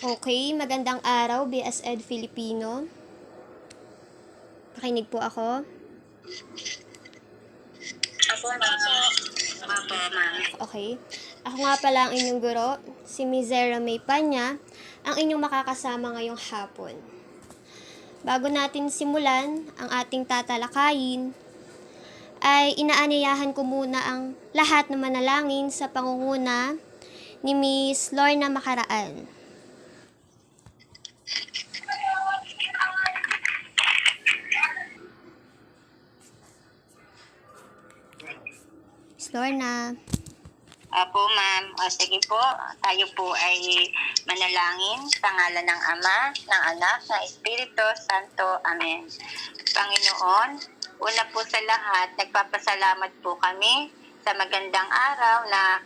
Okay, magandang araw, BSED Filipino. Pakinig po ako. Apo, ma'am. Apo, ma'am. Okay. Ako nga pala ang inyong guro, si Mizera May Panya, ang inyong makakasama ngayong hapon. Bago natin simulan ang ating tatalakayin, ay inaanyayahan ko muna ang lahat na manalangin sa pangunguna ni Miss Lorna Macaraan. Miss Lorna. Apo, ma'am. O, sige po. Tayo po ay manalangin sa ngalan ng Ama, ng Anak, ng Espiritu Santo. Amen. Panginoon, una po sa lahat, nagpapasalamat po kami sa magandang araw na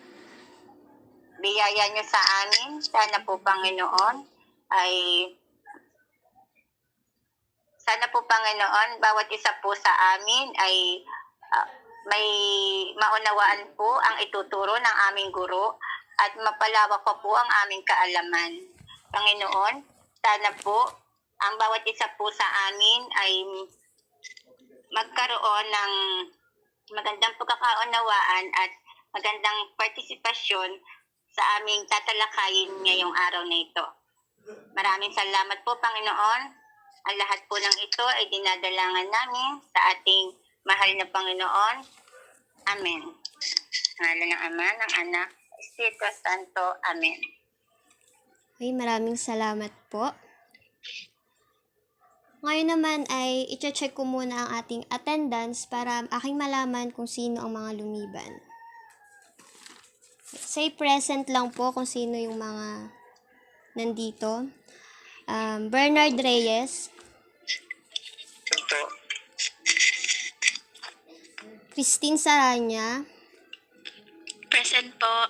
biyaya niyo sa amin. Sana po, Panginoon, bawat isa po sa amin ay may maunawaan po ang ituturo ng aming guro at mapalawak pa po ang aming kaalaman. Panginoon, sana po ang bawat isa po sa amin ay magkaroon ng magandang pagkakaunawaan at magandang partisipasyon sa aming tatalakayin ngayong araw na ito. Maraming salamat po, Panginoon. Ang lahat po ng ito ay dinadalangan namin sa ating mahal na Panginoon. Amen. Ngalan ng Ama, ng Anak, Espiritu Santo. Amen. Okay, maraming salamat po. Ngayon naman ay i-check ko muna ang ating attendance para aking malaman kung sino ang mga lumiban. Say present lang po kung sino yung mga nandito. Bernard Reyes. Ito. Christine Saranya. Present po.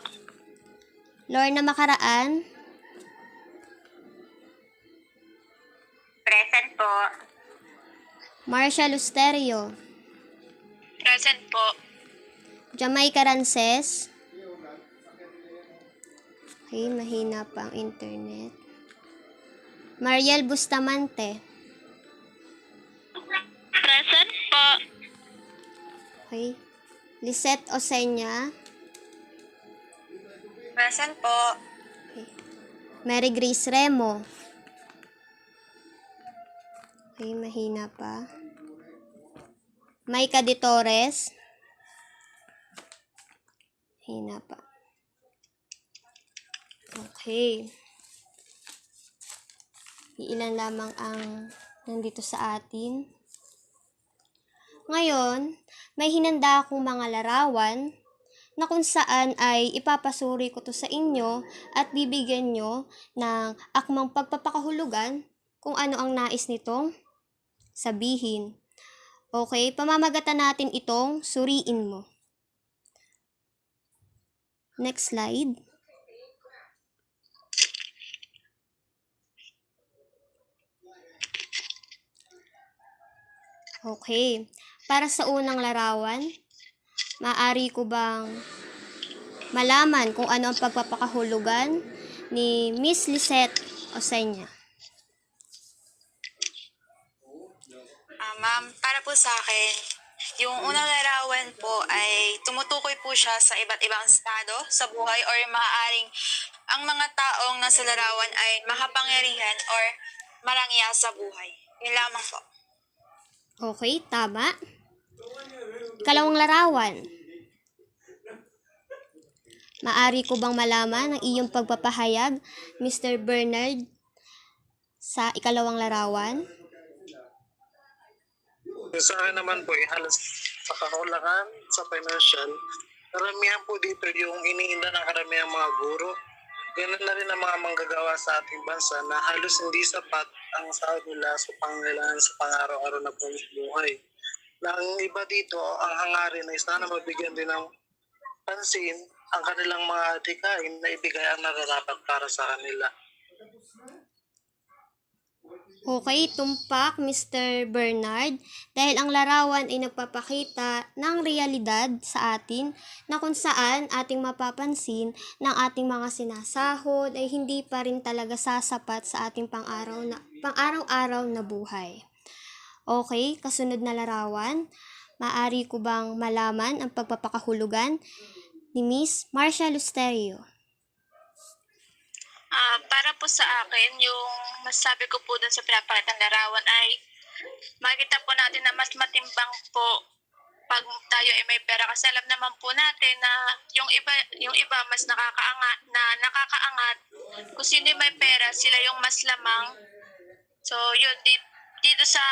Lorna Macaraan. Present po. Marcia Lusterio. Present po. Jamaica Rances. Okay, mahina pa ang internet. Mariel Bustamante. Present po. Okay. Lisette Osenya. Present po. Okay. Mary Grace Remo. Okay, mahina pa. Maika de Torres. Mahina pa. Okay. Ilan lamang ang nandito sa atin. Ngayon, may hinanda akong mga larawan na kung saan ay ipapasuri ko to sa inyo at bibigyan nyo ng akmang pagpapakahulugan kung ano ang nais nitong sabihin. Okay, pamamagatan natin itong suriin mo. Next slide. Okay. Para sa unang larawan, maaari ko bang malaman kung ano ang pagpapakahulugan ni Miss Lisette Osenya? Ma'am, para po sa akin, yung unang larawan po ay tumutukoy po siya sa iba't ibang estado sa buhay or maaaring ang mga taong nasa larawan ay makapangyarihan or marangya sa buhay. Yun lamang po. Okay, tama. Ikalawang larawan. Maaari ko bang malaman ang iyong pagpapahayag, Mr. Bernard, sa ikalawang larawan? Sa akin naman po, halos sa kakulangan, sa financial, karamihan po dito yung iniinda ng karamihan mga guro. Ganun na rin ang mga manggagawa sa ating bansa na halos hindi sapat ang sahod nila sa pangangailangan sa pang-araw-araw na buhay. Na ang iba dito, ang hangarin ay sana mabigyan din ng pansin ang kanilang mga adhikain na ibigay ang nararapat para sa kanila. Okay, tumpak Mr. Bernard, dahil ang larawan ay nagpapakita ng realidad sa atin na kung saan ating mapapansin ng ating mga sinasahod ay hindi pa rin talaga sasapat sa ating pang-araw-araw na buhay. Okay, kasunod na larawan, maaari ko bang malaman ang pagpapakahulugan ni Miss Marcia Lusterio? Para po sa akin, yung masasabi ko po dun sa pinapakitang larawan ay makikita po natin na mas matimbang po pag tayo ay may pera, kasi alam naman po natin na yung iba mas nakakaangat kung sino yung may pera, sila yung mas lamang. So yun, dito sa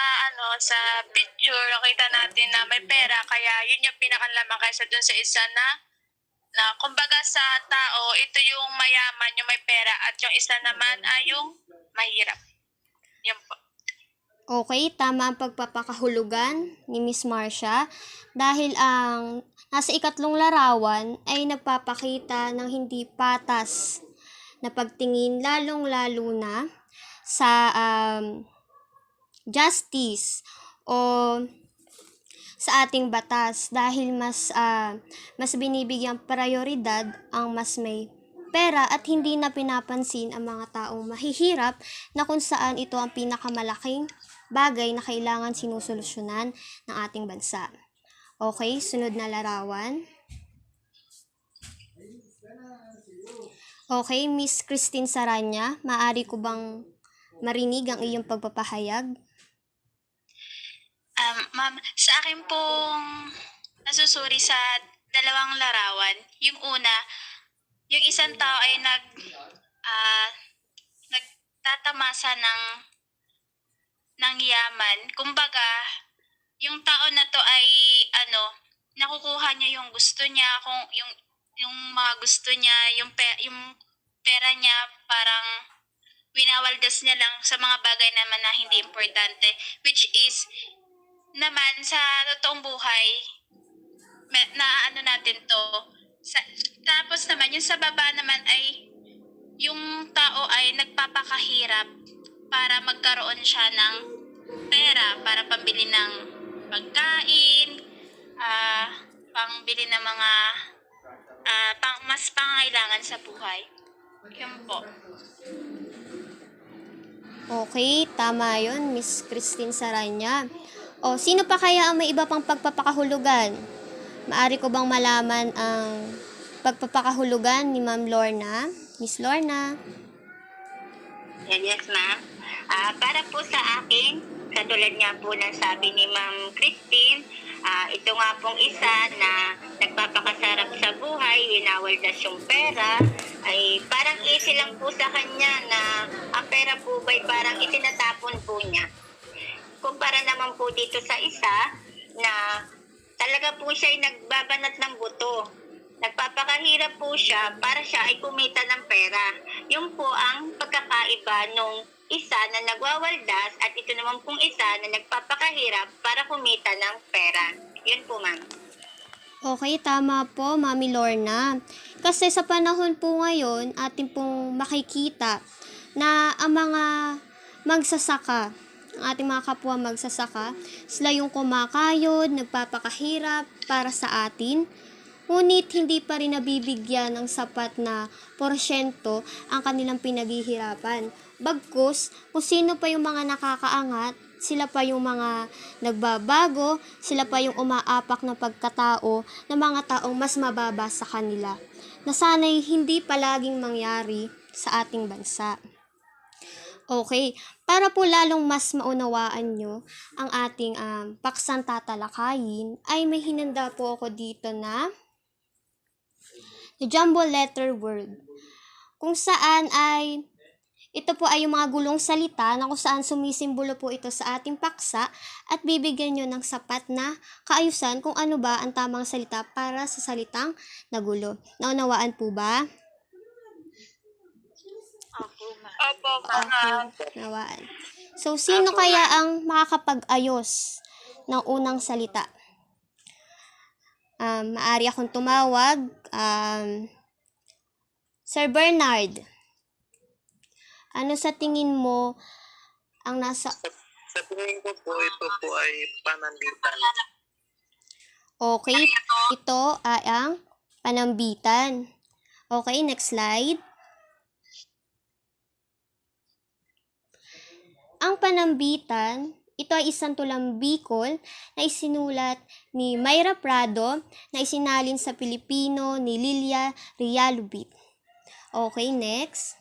sa picture nakita natin na may pera, kaya yun yung pinakalamang kaysa dun sa isa na kumbaga sa tao, ito yung mayaman, yung may pera, at yung isa naman ay yung mahirap. Yan po. Okay, tama ang pagpapakahulugan ni Miss Marcia dahil ang nasa ikatlong larawan ay nagpapakita ng hindi patas na pagtingin, lalong-lalo na sa justice o sa ating batas, dahil mas binibigyang prioridad ang mas may pera at hindi na pinapansin ang mga taong mahihirap na kung saan ito ang pinakamalaking bagay na kailangan sinusolusyonan ng ating bansa. Okay, sunod na larawan. Okay, Miss Christine Saranya, maaari ko bang marinig ang iyong pagpapahayag? Ma'am, sa akin pong nasusuri sa dalawang larawan, yung una, yung isang tao ay nagtatamasa ng yaman. Kumbaga, yung tao na to ay nakukuha niya yung gusto niya, kung yung mga gusto niya, yung pera niya parang winawaldas niya lang sa mga bagay naman na hindi importante, which is naman sa totoong buhay natin to. Tapos naman yung sa baba naman ay yung tao ay nagpapakahirap para magkaroon siya ng pera para pambili ng pagkain, pangbili ng mga mas pangangailangan sa buhay. Yun po. Okay, tama yun, Miss Christine Saranya. O, sino pa kaya ang may iba pang pagpapakahulugan? Maaari ko bang malaman ang pagpapakahulugan ni Ma'am Lorna? Miss Lorna? Yes, ma'am. Para po sa akin, katulad nga po ng sabi ni Ma'am Christine, ito nga pong isa na nagpapakasarap sa buhay, winawaldas yung pera, ay parang easy lang po sa kanya na ang pera po ba'y parang itinatapon po niya. Kumpara naman po dito sa isa na talaga po siya ay nagbabanat ng buto. Nagpapakahirap po siya para siya ay kumita ng pera. Yun po ang pagkakaiba nung isa na nagwawaldas at ito naman pong isa na nagpapakahirap para kumita ng pera. Yun po, ma'am. Okay, tama po, Mami Lorna. Kasi sa panahon po ngayon, atin pong makikita na ang mga magsasaka, ang ating mga kapwa magsasaka, sila yung kumakayod, nagpapakahirap para sa atin. Ngunit hindi pa rin nabibigyan ng sapat na porsyento ang kanilang pinaghihirapan. Bagkus, kung sino pa yung mga nakakaangat, sila pa yung mga nagbabago, sila pa yung umaapak ng pagkatao ng mga taong mas mababa sa kanila, na sana'y hindi palaging mangyari sa ating bansa. Okay, para po lalong mas maunawaan nyo ang ating paksang tatalakayin, ay may hinanda po ako dito na the jumble letter word, kung saan ay ito po ay yung mga gulong salita na kung saan sumisimbolo po ito sa ating paksa at bibigyan nyo ng sapat na kaayusan kung ano ba ang tamang salita para sa salitang nagulo. Naunawaan po ba? Opo, ma'am. Nawaan. So, sino kaya ang makakapag-ayos ng unang salita? Maaari akong tumawag. Sir Bernard, ano sa tingin mo Ang nasa... Sa tingin ko po, ito po ay pananditan. Okay, ito ay ang panambitan. Okay, next slide. Ang panambitan, ito ay isang tulang Bicol na isinulat ni Mayra Prado na isinalin sa Pilipino ni Lilia Rialubit. Okay, next.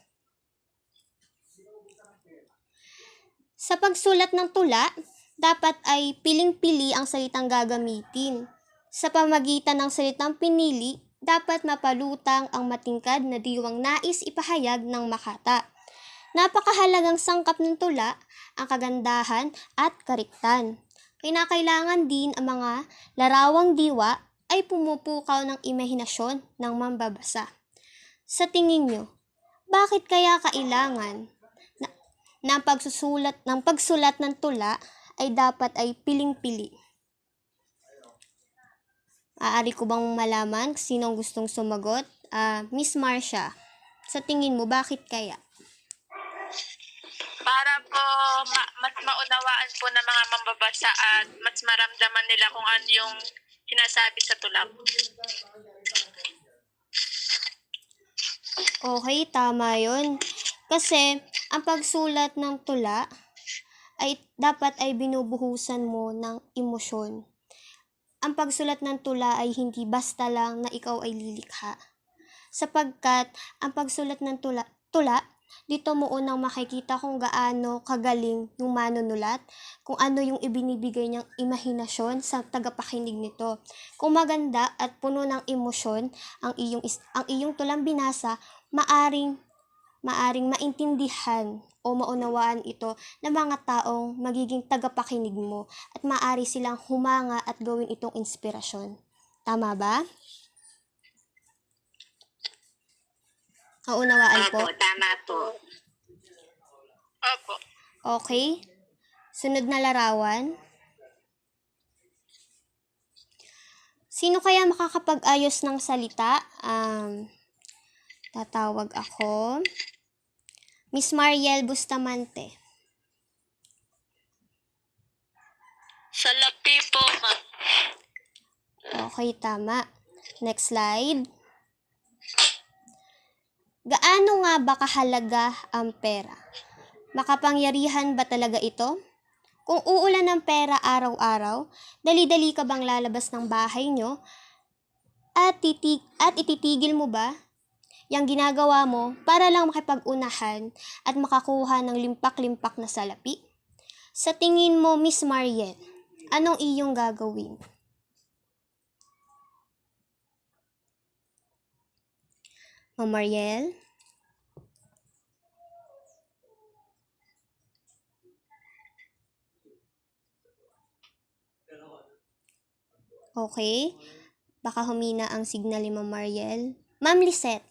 Sa pagsulat ng tula, dapat ay piling-pili ang salitang gagamitin. Sa pamagitan ng salitang pinili, dapat mapalutang ang matingkad na diwang nais ipahayag ng makata. Napakahalagang sangkap ng tula ang kagandahan at kariktan. Kinakailangan din ang mga larawang diwa ay pumupukaw ng imahinasyon ng mambabasa. Sa tingin nyo, bakit kaya kailangan na ang pagsulat ng tula ay dapat ay piling-pili? Aari ko bang malaman sinong gustong sumagot? Miss Marcia, sa tingin mo, bakit kaya? Para po mas maunawaan po ng mga mambabasa at mas maramdaman nila kung ano yung sinasabi sa tula. Okay, tama yun. Kasi, ang pagsulat ng tula ay dapat ay binubuhusan mo ng emosyon. Ang pagsulat ng tula ay hindi basta lang na ikaw ay lilikha. Sapagkat, ang pagsulat ng tula, dito mo unang makikita kung gaano kagaling yung manunulat, kung ano yung ibinibigay niyang imahinasyon sa tagapakinig nito. Kung maganda at puno ng emosyon ang iyong tulang binasa, maaring maintindihan o maunawaan ito ng mga taong magiging tagapakinig mo at maaari silang humanga at gawin itong inspirasyon. Tama ba? Naunawaan po? Opo, tama po. Opo. Okay. Sunod na larawan. Sino kaya makakapag-ayos ng salita? Tatawag ako. Miss Mariel Bustamante. Salapi po, ma'am. Okay, tama. Next slide. Gaano nga ba kahalaga ang pera? Makapangyarihan ba talaga ito? Kung uulan ng pera araw-araw, dali-dali ka bang lalabas ng bahay nyo? At ititigil mo ba yung ginagawa mo para lang makipag-unahan at makakuha ng limpak-limpak na salapi? Sa tingin mo, Miss Mariel, anong iyong gagawin? Ma'am Mariel? Okay. Baka humina ang signal ni Ma'am Mariel. Ma'am Lisette,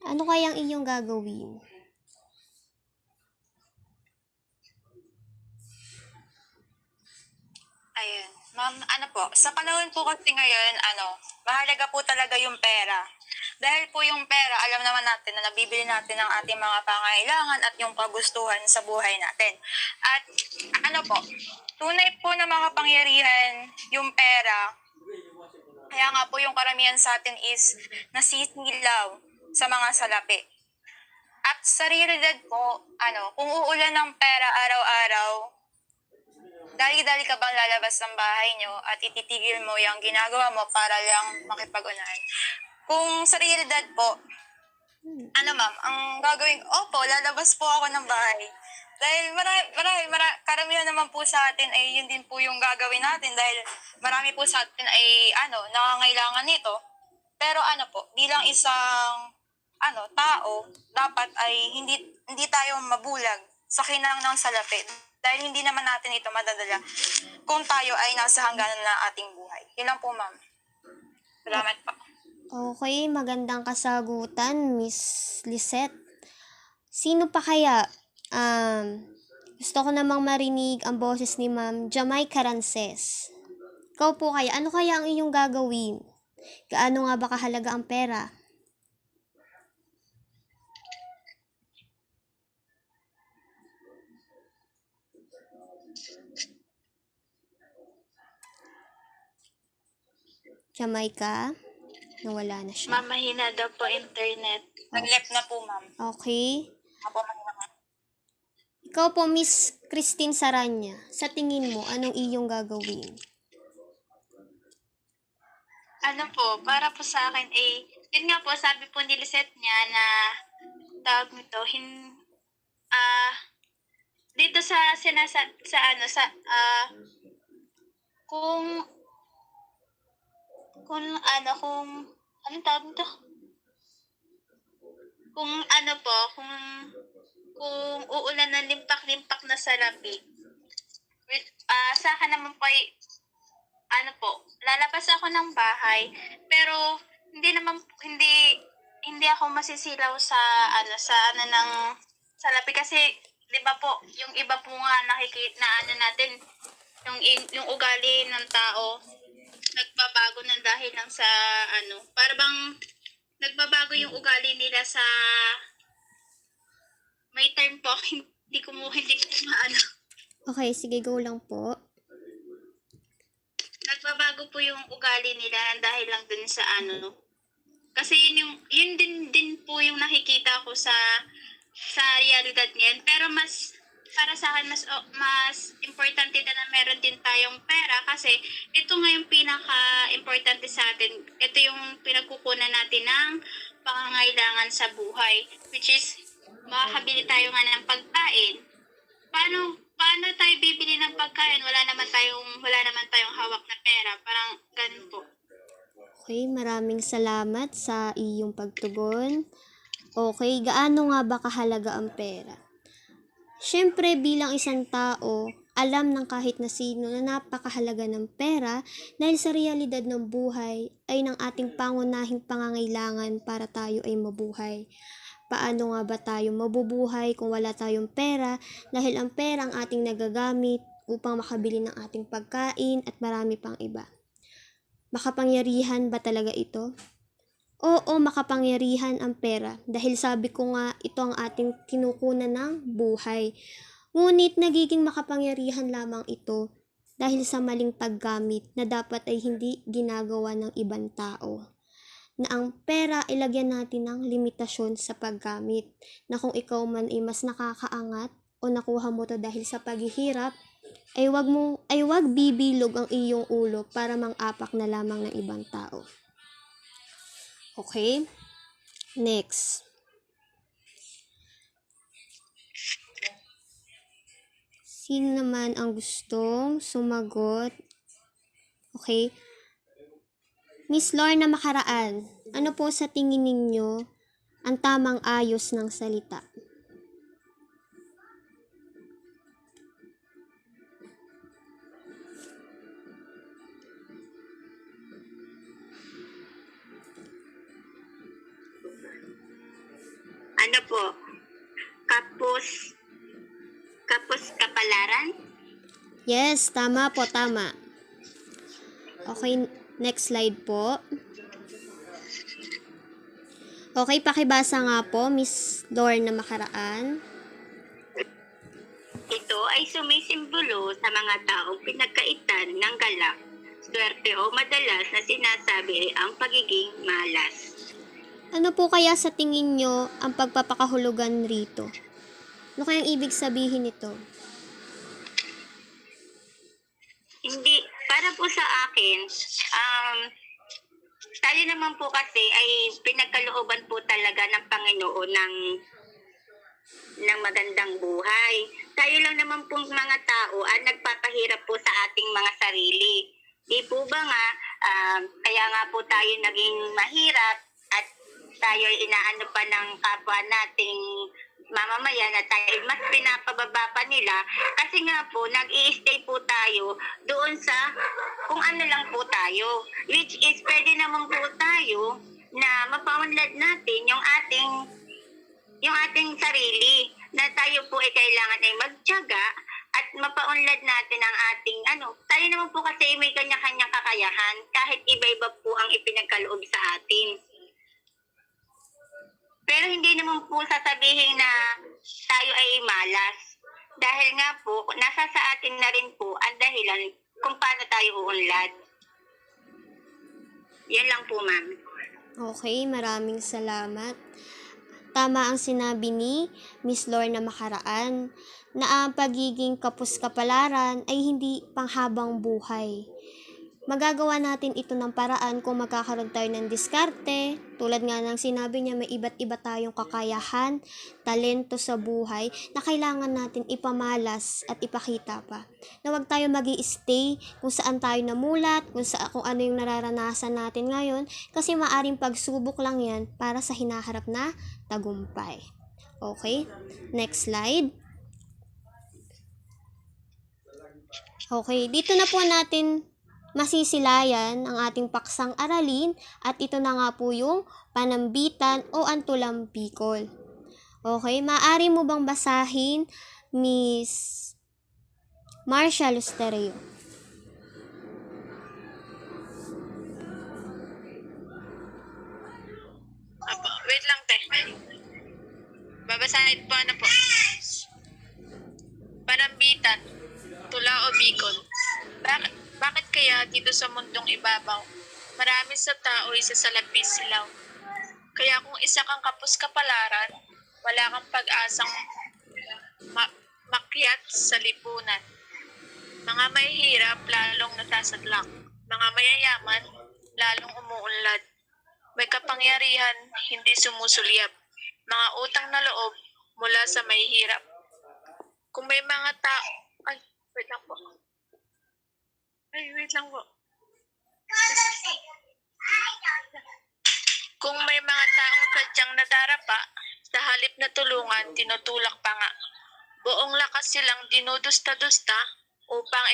ano kayang iyong gagawin? Ayun. Ma'am, ano po, sa panahon po kasi ngayon, mahalaga po talaga yung pera. Dahil po yung pera, alam naman natin na nabibili natin ang ating mga pangailangan at yung kagustuhan sa buhay natin. At tunay po na makapangyarihan yung pera. Kaya nga po yung karamihan sa atin is nasisilaw sa mga salapi. At sa realidad po, kung uulan ng pera araw-araw, dali-dali ka bang lalabas ng bahay nyo at ititigil mo yung ginagawa mo para lang makipag-unahan? Kung sa realidad po, ma'am, ang gagawin, lalabas po ako ng bahay. Dahil karamihan naman po sa atin ay yun din po yung gagawin natin dahil marami po sa atin ay, nangangailangan nito. Pero bilang isang, tao, dapat ay hindi tayo mabulag sa kinang ng salapi. Dahil hindi naman natin ito madadala kung tayo ay nasa hangganan ng ating buhay. Yun lang po, ma'am. Salamat po. Okay, magandang kasagutan, Miss Lisette. Sino pa kaya? Gusto ko namang marinig ang boses ni Ma'am Jamay Carances. Ikaw po kaya, ano kaya ang iyong gagawin? Gaano nga ba kahalaga ang pera? Jamaica? Nawala na siya. Ma'am, mahina daw po internet. Nag-left na po, ma'am. Okay. Apo, mahina nga. Ikaw po, Miss Christine Saranya. Sa tingin mo, anong iyong gagawin? Ano po, para po sa akin, yun nga po, sabi po ni Lisette niya na, tawag nito, dito kung, anong tawag nito? Kung uulan ng limpak-limpak na salapi, sa akin naman po ay, lalabas ako ng bahay, pero hindi ako masisilaw sa ng salapi kasi 'di ba po, yung iba po nga nakikita na natin yung ugali ng tao nagbabago ng dahil lang sa para bang nagbabago yung ugali nila sa may term po hindi ko maano. Okay, sige, go lang po. Nagbabago po yung ugali nila dahil lang dun sa kasi yun din po yung nakikita ko sa realidad ngayon, pero mas para sa akin mas importante na meron din tayong pera kasi ito nga yung pinaka-importante sa atin. Ito yung pinagkukunan natin ng pangangailangan sa buhay, which is makakabili tayo nga ng pagkain. Paano tayo bibili ng pagkain? Wala naman tayong hawak na pera. Parang ganun po. Okay, maraming salamat sa iyong pagtugon. Okay, gaano nga ba kahalaga ang pera? Siyempre, bilang isang tao, alam ng kahit na sino na napakahalaga ng pera dahil sa realidad ng buhay ay ng ating pangunahing pangangailangan para tayo ay mabuhay. Paano nga ba tayo mabubuhay kung wala tayong pera? Dahil ang pera ang ating nagagamit upang makabili ng ating pagkain at marami pang iba. Makapangyarihan ba talaga ito? Oo, makapangyarihan ang pera dahil sabi ko nga ito ang ating kinukunan ng buhay. Ngunit nagiging makapangyarihan lamang ito dahil sa maling paggamit na dapat ay hindi ginagawa ng ibang tao. Na ang pera ilagyan natin ng limitasyon sa paggamit, na kung ikaw man ay mas nakakaangat o nakuha mo to dahil sa paghihirap, ay wag bibilog ang iyong ulo para mang-apak na lamang ng ibang tao. Okay? Next. Sino naman ang gustong sumagot? Okay. Miss Lorna Makaraan, ano po sa tingin ninyo ang tamang ayos ng salita? Ano po? Kapos kapalaran? Yes, tama po, tama. Okay, next slide po. Okay, pakibasa nga po, Miss Lorna Makaraan. Ito ay sumisimbolo sa mga taong pinagkaitan ng galak, swerte o madalas na sinasabi ay ang pagiging malas. Ano po kaya sa tingin nyo ang pagpapakahulugan rito? Ano kayang ibig sabihin nito? Hindi, para po sa akin, tayo naman po kasi ay pinagkalooban po talaga ng Panginoon ng magandang buhay. Tayo lang naman pong mga tao ang nagpapahirap po sa ating mga sarili. Di po ba nga, kaya nga po tayo naging mahirap at tayo inaano pa ng kapwa nating mamamayan na tayo mas pinapababa pa nila kasi nga po nag-i-stay po tayo doon sa kung ano lang po tayo, which is pwede naman po tayo na mapaunlad natin yung ating sarili na tayo po ay kailangan ay magtiyaga at mapaunlad natin ang ating tayo naman po kasi may kanya-kanyang kakayahan kahit iba-iba po ang ipinagkaloob sa atin. Pero hindi naman po sasabihin na tayo ay malas. Dahil nga po, nasa sa atin na rin po ang dahilan kung paano tayo uunlad. Yan lang po, ma'am. Okay, maraming salamat. Tama ang sinabi ni Miss Lorna Makaraan na ang pagiging kapus-kapalaran ay hindi panghabang buhay. Magagawa natin ito ng paraan kung magkakaroon tayo ng diskarte. Tulad nga ng sinabi niya, may iba't iba tayong kakayahan, talento sa buhay na kailangan natin ipamalas at ipakita pa. Na huwag tayo magi-stay kung saan tayo namulat, kung ano yung nararanasan natin ngayon, kasi maaring pagsubok lang yan para sa hinaharap na tagumpay. Okay? Next slide. Okay, dito na po natin masisilayan ang ating paksang aralin at ito na nga po yung panambitan o antulang Bicol. Okay, maaari mo bang basahin, Miss Marcia Lusterio? Apo, wait lang, te. Babasahin po ano po. Panambitan, tula o Bicol. Bakit kaya dito sa mundong ibabaw, marami sa tao isa sa labis silaw? Kaya kung isa kang kapus-kapalaran, wala kang pag-asang makyat sa lipunan. Mga mahihirap, lalong natasadlak. Mga mayayaman, lalong umuunlad. May kapangyarihan, hindi sumusulyap. Mga utang na loob mula sa mahihirap. Kung may mga tao... Ay, wait lang po. Kung may mga taong sadyang nadarapa, sa halip na tulungan, tinutulak pa nga. Buong lakas silang dinudusta-dusta upang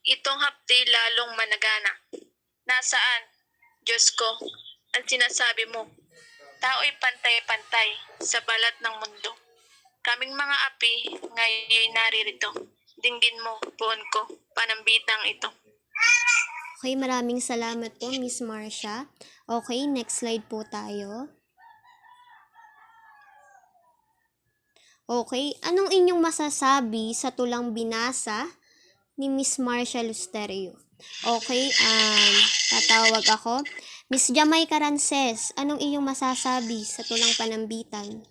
itong hapdi lalong managana. Nasaan, Diyos ko, ang sinasabi mo? Tao'y pantay-pantay sa balat ng mundo. Kaming mga api ngayon naririto. Dinggin mo, puon ko, panambitang ito. Okay, maraming salamat po, Miss Marcia. Okay, next slide po tayo. Okay, anong inyong masasabi sa tulang binasa ni Miss Marcia Lusterio? Okay, tatawag ako. Miss Jamay Carances, anong inyong masasabi sa tulang panambitan?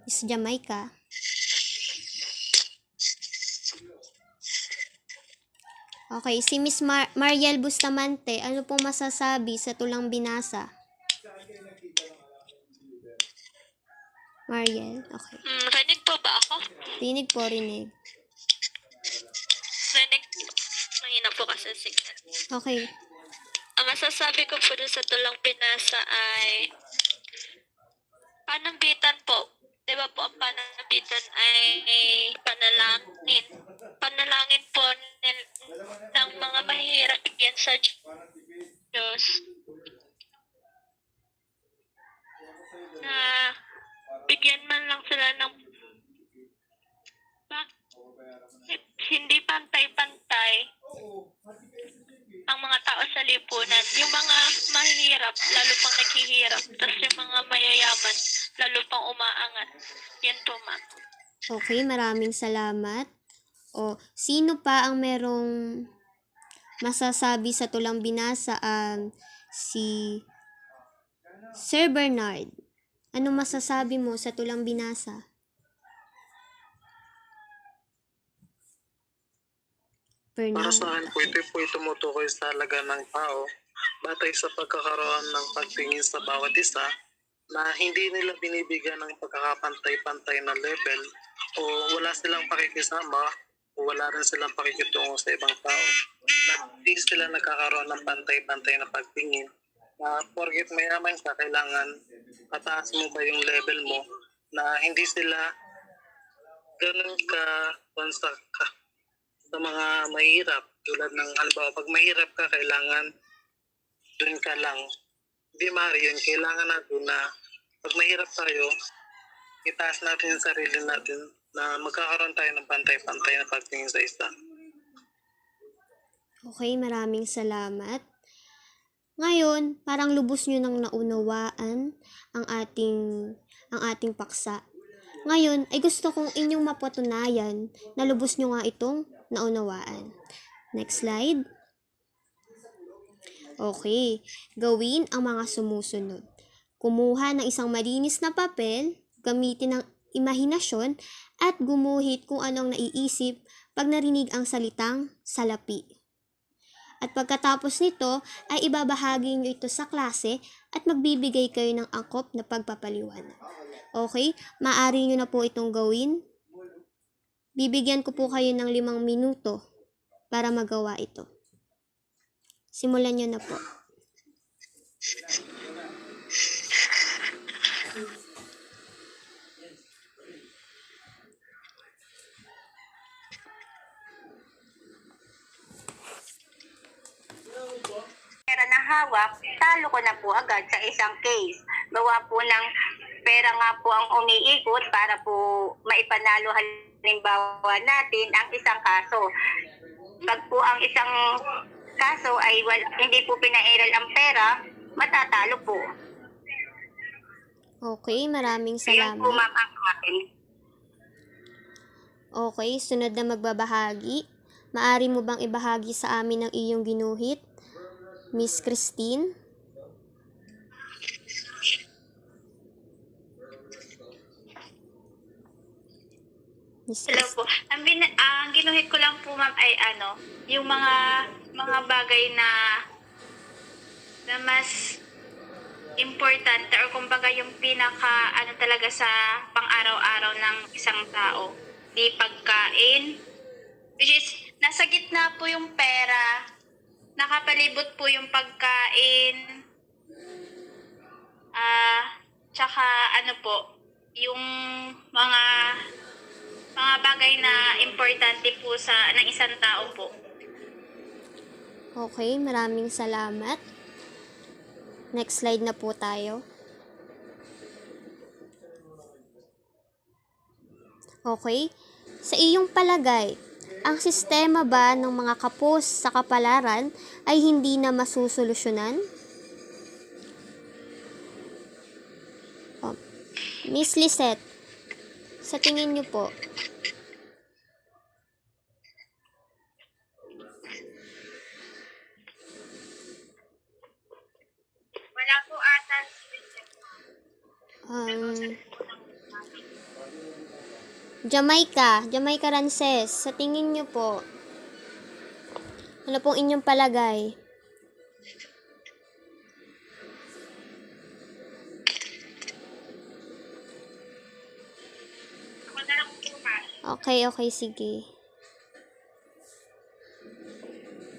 Miss Jamaica. Okay, si Miss Mariel Bustamante, ano pong masasabi sa tulang binasa? Mariel, okay. Rinig po ba ako? Rinig po, rinig. Rinig. Mahina po kasi signal. Okay. Ang masasabi ko po dun sa tulang binasa ay panambitan po. Di ba po ang panambitan ay panalangin. Panalangin po ng mga mahirap yan sa Diyos. Na bigyan man lang sila ng hindi pantay-pantay ang mga tao sa lipunan. Yung mga mahihirap, lalo pang naghihirap. Tapos yung mga mayayaman, lalo pang umaangat. Yan po, ma'am. Okay, maraming salamat. O, sino pa ang merong masasabi sa tulang binasa? Si Sir Bernard. Anong masasabi mo sa tulang binasa? Para Bernard. sa akin po, ito po tumutukoy sa halaga ng tao batay sa pagkakaroon ng pagtingin sa bawat isa na hindi nila binibigyan ng pagkakapantay-pantay na level o wala silang pakikisama o wala rin silang pakikitungo sa ibang tao. Na hindi sila nagkakaroon ng pantay-pantay na pagtingin na porket mayaman ka, kailangan pataas mo ba yung level mo na hindi sila ganun ka sa mga mahirap. Tulad ng halimbawa, pag mahirap ka, kailangan dun ka lang. Hindi maaari yun. Kailangan natin na pag mahirap tayo, itaas natin yung sarili natin na magkakaroon tayo ng pantay-pantay na pagtingin sa isa. Okay, maraming salamat. Ngayon, parang lubos nyo nang naunawaan ang ating paksa. Ngayon ay gusto kong inyong mapatunayan na lubos nyo nga itong naunawaan. Next slide. Okay, gawin ang mga sumusunod. Kumuha ng isang malinis na papel, gamitin ng imahinasyon, at gumuhit kung anong naiisip pag narinig ang salitang salapi. At pagkatapos nito, ay ibabahagi nyo ito sa klase at magbibigay kayo ng angkop na pagpapaliwanag. Okay, maaari nyo na po itong gawin. Bibigyan ko po kayo ng 5 minuto para magawa ito. Simulan nyo na po. Pera na hawak, talo ko na po agad sa isang case. Gawa po ng pera nga po ang umiikot para po maipanalo halimbawa natin ang isang kaso. Pag po ang isang kaso ay hindi po pinairal ang pera, matatalo po. Okay, maraming Yun po salamat. ma'am ang akin. Okay, sunod na magbabahagi. Maari mo bang ibahagi sa amin ang iyong ginuhit, Miss Christine? Miss Hello Christine. po. Ang ginuhit ko lang po ma'am ay yung mga bagay na mas importante or kumbaga yung pinaka talaga sa pang-araw-araw ng isang tao. Di pagkain, which is nasa gitna po yung pera, nakapalibot po yung pagkain, tsaka yung mga bagay na importante po ng isang tao po. Okay, maraming salamat. Next slide na po tayo. Okay, sa iyong palagay, ang sistema ba ng mga kapos sa kapalaran ay hindi na masusolusyonan? Miss Lisette, sa tingin niyo po? Wala po ata. Jamaica Rances, sa tingin niyo po, ano pong inyong palagay? Ako na lang po ma'am. Okay, sige.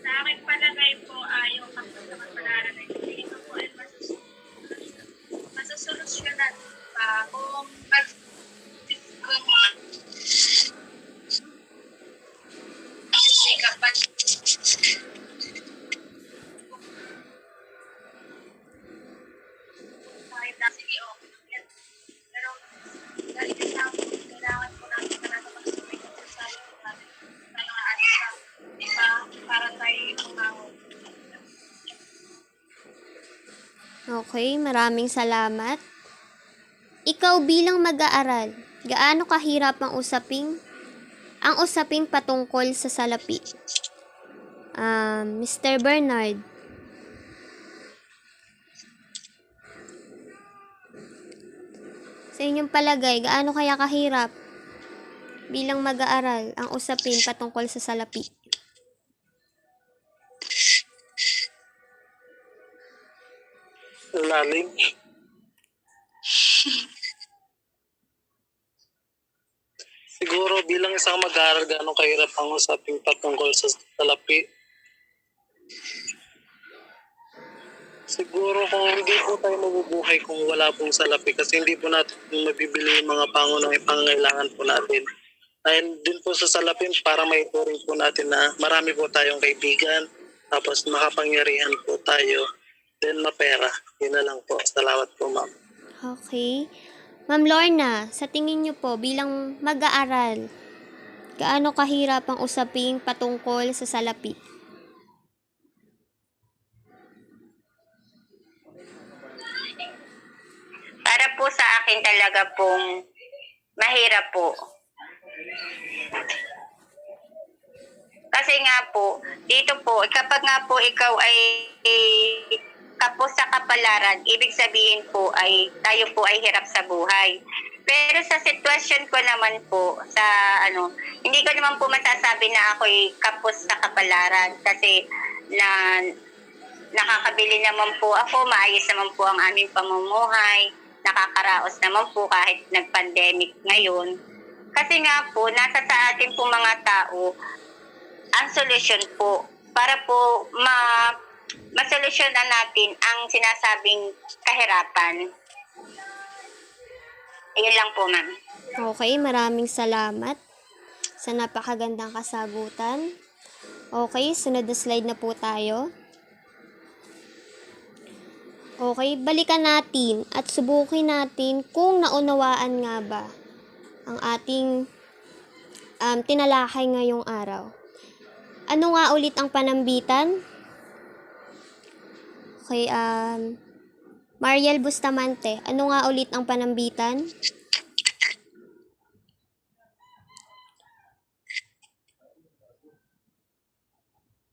Sa akin palagay po yung kapag-kapalaran ay ito po ay masusolusyonan pa kung pero dahil sa kailangan po natin talaga mag-sumikap sa para tayo umawag. Okay, maraming salamat. Ikaw bilang mag-aaral, gaano kahirap ang usaping patungkol sa salapi? Mr. Bernard. Sa inyong palagay, gaano kaya kahirap bilang mag-aaral ang usapin patungkol sa salapi? Lalim. Siguro bilang isang mag-aaral, gaano kahirap ang usaping patungkol sa salapi? Siguro kung hindi po tayo mabubuhay kung wala pong salapi kasi hindi po natin mabibili yung mga pangunahing pangangailangan po natin. Dahil din po sa salapin para maituring po natin na marami po tayong kaibigan, tapos makapangyarihan po tayo, then mapera. Yun na lang po. Salamat po ma'am. Okay. Ma'am Lorna, sa tingin niyo po bilang mag-aaral, gaano kahirap ang usaping patungkol sa salapi? Para po sa akin talaga pong Mahirap po. Kasi nga po, dito po, kapag nga po ikaw ay kapos sa kapalaran, ibig sabihin po ay tayo po ay hirap sa buhay. Pero sa sitwasyon ko naman po, sa hindi ko naman po masasabi na ako'y kapos sa kapalaran kasi nakakabili naman po ako, maayos naman po ang aming pamumuhay, nakakaraos naman po kahit nag-pandemic ngayon. Kasi nga po, nasa sa atin po mga tao, ang solusyon po, para po masolusyonan natin ang sinasabing kahirapan. Ayun lang po, ma'am. Okay, maraming salamat sa napakagandang kasagutan. Okay, sunod na slide na po tayo. Okay, balikan natin at subukin natin kung naunawaan nga ba ang ating tinalakay ngayong araw. Ano nga ulit ang panambitan? Okay, Mariel Bustamante, ano nga ulit ang panambitan?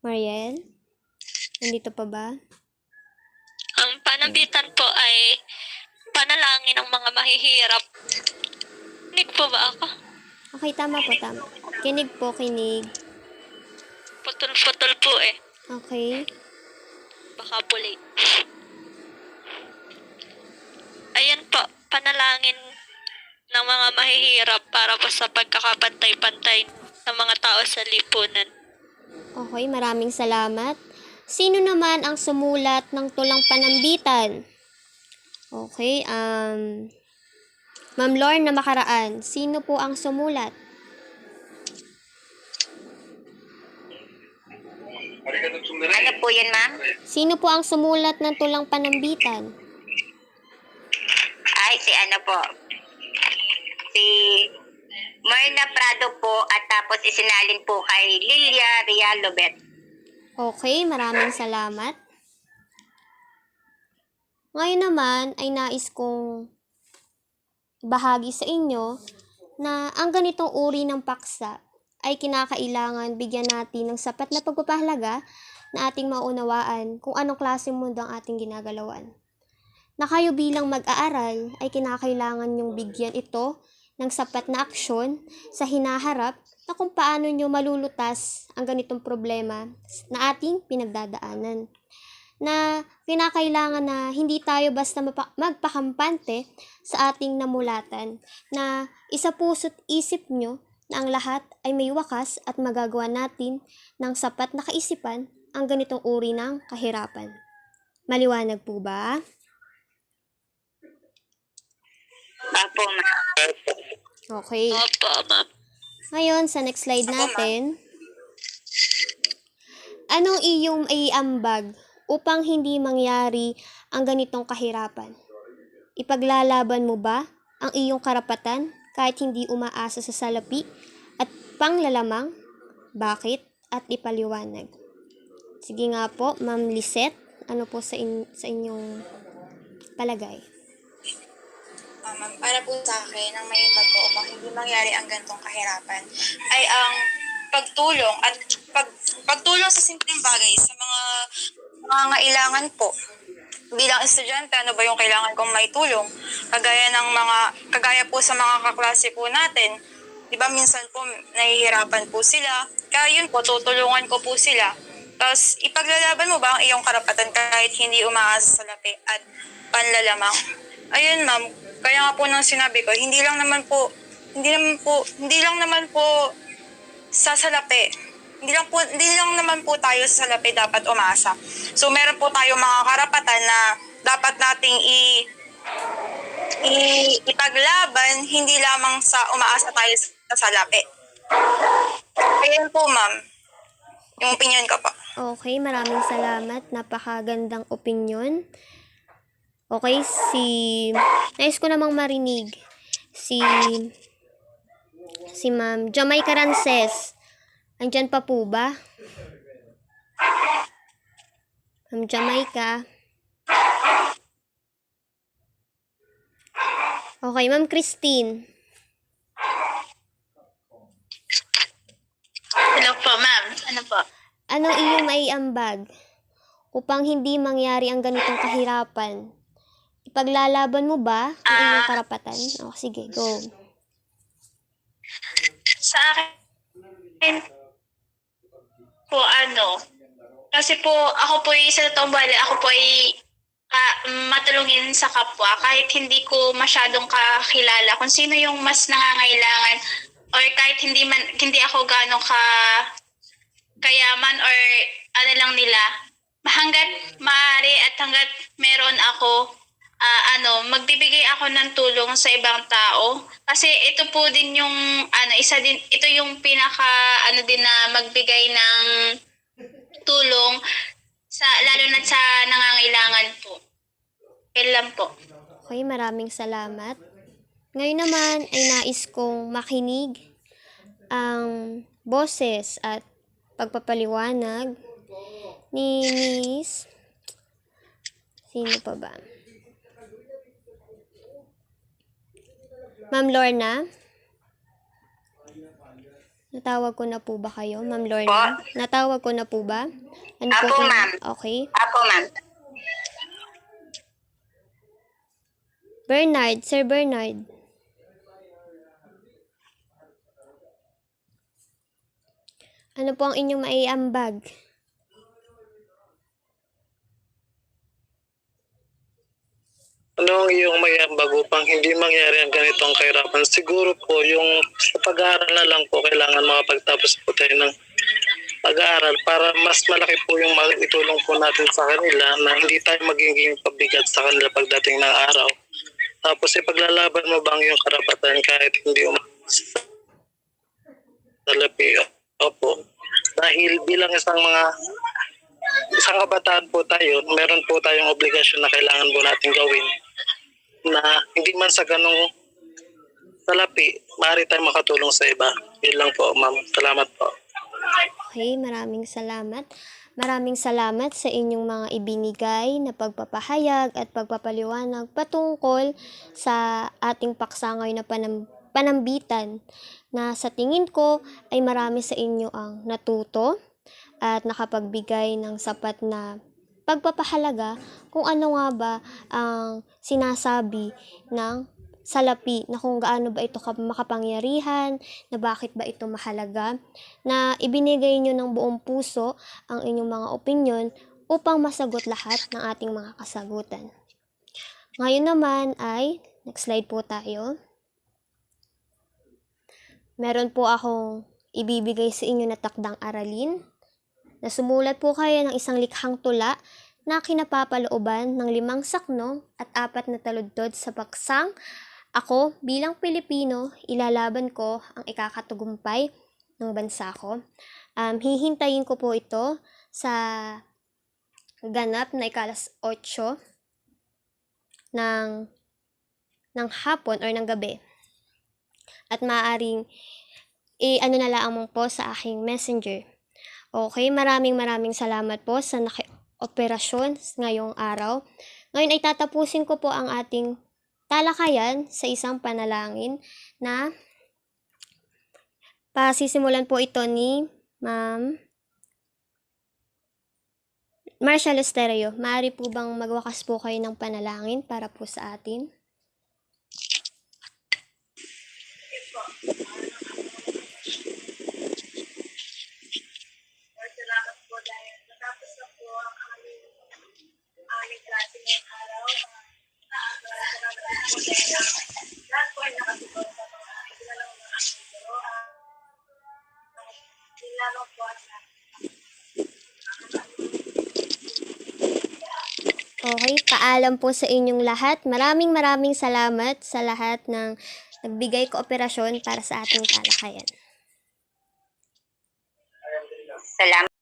Mariel? Nandito pa ba? Ang panambitan po ay panalangin ng mga mahihirap. Kinig po ba ako? Okay, tama po, tama. Kinig po, kinig. Putol-putol po eh. Okay. Baka po late. Ayan po, panalangin ng mga mahihirap para po sa pagkakapantay-pantay ng mga tao sa lipunan. Okay, maraming salamat. Sino naman ang sumulat ng tulang panambitan? Okay, Ma'am Lorna Makaraan, sino po ang sumulat? Ano po yun, ma'am? Sino po ang sumulat ng tulang panambitan? Ay, si Myrna Prado po at tapos isinalin po kay Lilia Rialobet. Okay, maraming salamat. Ngayon naman ay nais kong bahagi sa inyo na ang ganitong uri ng paksa ay kinakailangan bigyan natin ng sapat na pagpapahalaga na ating maunawaan kung anong klaseng mundo ang ating ginagalawan. Na kayo bilang mag-aaral ay kinakailangan nyong bigyan ito ng sapat na aksyon sa hinaharap na kung paano nyo malulutas ang ganitong problema na ating pinagdadaanan. Na kinakailangan na hindi tayo basta magpakampante sa ating namulatan, na isapuso't isip nyo na ang lahat ay may wakas at magagawa natin ng sapat na kaisipan ang ganitong uri ng kahirapan. Maliwanag po ba? Opo, ma'am. Okay. Opo, ma'am. Ngayon, sa next slide natin, anong iyong iambag upang hindi mangyari ang ganitong kahirapan? Ipaglalaban mo ba ang iyong karapatan kahit hindi umaasa sa salapi at panglalamang? Bakit? At ipaliwanag. Sige nga po, Ma'am Lisette, ano po sa inyong palagay? Para po sa akin, ang may imbag ko upang hindi mangyari ang gantong kahirapan ay ang pagtulong at pagtulong sa simpleng bagay sa mga nangangailangan po. Bilang estudyante, ano ba yung kailangan kong maitulong? Kagaya po sa mga kaklase po natin, di ba minsan po nahihirapan po sila, kaya yun po, tutulungan ko po sila. Tapos, ipaglalaban mo ba ang iyong karapatan kahit hindi umaasa sa lapi at panlalamang? Ayun ma'am, kaya nga po nang sinabi ko, hindi lang naman po sa salapi. Hindi lang naman po tayo sa salapi dapat umaasa. So meron po tayong mga karapatan na dapat nating ipaglaban, hindi lamang sa umaasa tayo sa salapi. Ayun po ma'am, yung opinion ko po. Okay, maraming salamat. Napakagandang opinyon. Okay, nais ko namang marinig si Ma'am Jamaica Rances. Andyan pa po ba? Ma'am Jamaica. Okay, Ma'am Christine. po. Anong iyong maiambag upang hindi mangyari ang ganitong kahirapan? Ipaglalaban mo ba ang iyong karapatan? O, sige, go. Sa akin po, kasi po, ako po sa totoong buhay, ako po ay matulungin sa kapwa kahit hindi ko masyadong kakilala kung sino yung mas nangangailangan, or kahit hindi ako ganong kayaman or ano lang nila, hanggat maaari at hanggat meron ako, magbibigay ako ng tulong sa ibang tao. Kasi ito po din yung ito yung pinaka din na magbigay ng tulong lalo na sa nangangailangan po. Kailan po. Okay, maraming salamat. Ngayon naman ay nais kong makinig ang boses at pagpapaliwanag ni Miss... Sino pa ba? Ma'am Lorna? Natawag ko na po ba kayo, Ma'am Lorna? Natawag ko na po ba? Ano Apo, po ma'am. Okay. Apo, ma'am. Bernard, Sir Bernard. Ano po ang inyong maiambag? Ano ang iyong mayambag upang hindi mangyari ang ganitong kahirapan? Siguro po yung sa pag-aaral na lang po kailangan makapagtapos po tayo ng pag-aaral para mas malaki po yung itulong po natin sa kanila na hindi tayo magiging pabigat sa kanila pagdating ng araw. Tapos ipaglalaban mo bang yung karapatan kahit hindi sa salapi? Opo. Dahil bilang isang kabataan po tayo, meron po tayong obligasyon na kailangan po natin gawin na hindi man sa ganong salapi, maaari tayong makatulong sa iba. Yun lang po, ma'am. Salamat po. Okay, maraming salamat. Maraming salamat sa inyong mga ibinigay na pagpapahayag at pagpapaliwanag patungkol sa ating paksa ngayon na panambitan na sa tingin ko ay marami sa inyo ang natuto at nakapagbigay ng sapat na pagpapahalaga kung ano nga ba ang sinasabi ng salapi, na kung gaano ba ito makapangyarihan, na bakit ba ito mahalaga, na ibinigay nyo ng buong puso ang inyong mga opinyon upang masagot lahat ng ating mga kasagutan. Ngayon naman ay, next slide po tayo. Meron po akong ibibigay sa inyo na takdang aralin, na sumulat po kayo ng isang likhang tula na kinapapalooban ng 5 sakno at 4 na taludtod sa paksang ako bilang Pilipino, ilalaban ko ang ikakatagumpay ng bansa ko. Hihintayin ko po ito sa ganap na 8:00 ng hapon or ng gabi. At maaaring i-ano na lang mo po sa aking messenger. Okay, maraming salamat po sa operasyon ngayong araw. Ngayon ay tatapusin ko po ang ating talakayan sa isang panalangin na pasisimulan po ito ni Ma'am Marshall Estereo. Maaari po bang magwakas po kayo ng panalangin para po sa atin? Salamat po dahil natapos na po ang aming klase ngayong araw. Salamat po dahil lahat po ay nakasugot sa mga ilang mga guro. Lamang po at Okay, paalam po sa inyong lahat. Maraming salamat sa lahat ng nagbigay kooperasyon para sa ating talakayan. salamat.